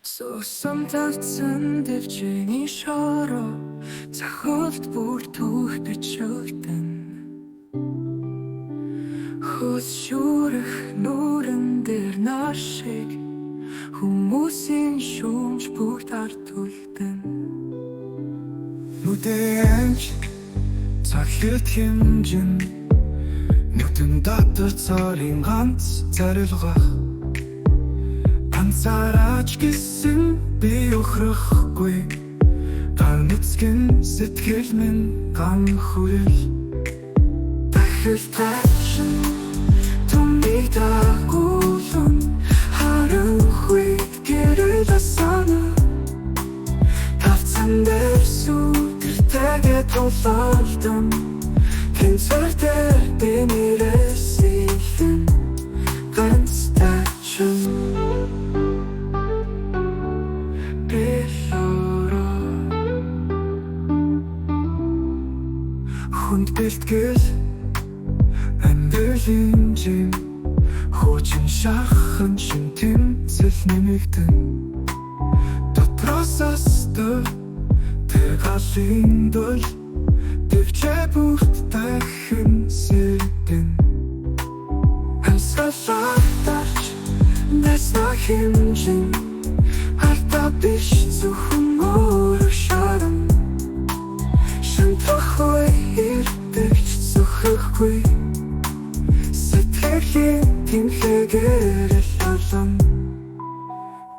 Суусан тавцсан дэвжээний шороо цахалт бүр түүх бичүүлдэн хөөс шүүрэх нүрэн дээр нар шиг хүмүүсийн шүүмж бүгд ард үлдэн нүдэнч цахилт хэмжин нүдэн дотор цорын ганц зарилгах ганцаараач гэсэн би ухрахгүй ган эцгэн сэтгэл минь ган хүрэл дахил тайшин тумиг дагуулан харанхуй гэрэл асана тавцан дээр сүгэлтэйгээ тулалдан тэнцвэртэй би нэрээс илэн ганц тайшин хүнд бэлтгэл амьдралын жим хуучин шахан шин тэмцэл нэмэгдэн дотроосос дөр тэр галын дөл дэвчээ бүгд дахин сэрдэн хамсгалаатарч нэсна хэмжин артаа биш зөвхөн өөрөг шаран шантахуй ирдэгч зөвхөхгүй сэтгэлийн тэмхээгээр лалан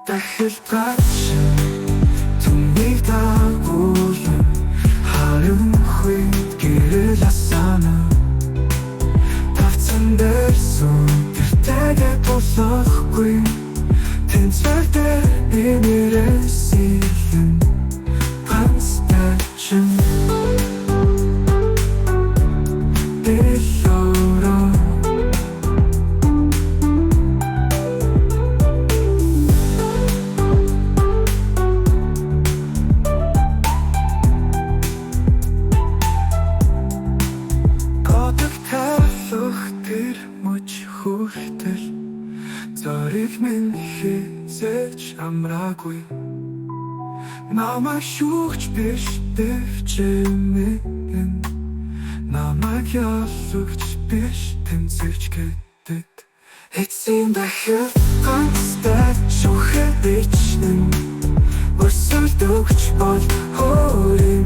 дахил гачсан түмийг дагуулан харанхуй гэрэл асана тавцан дээр сүгэлтэйгээ тулахгүй тэнцвэртэй би нэрээс илэн ганц тайшин зориг минь хизээч амраагүй намайг шүүгч биш дэвчэмэн намайг яллагч биш тэмцэж гэдэг эцсийн дахил ганцтай шүүхэд бичнэн өрсөлдөгч бол өөрийн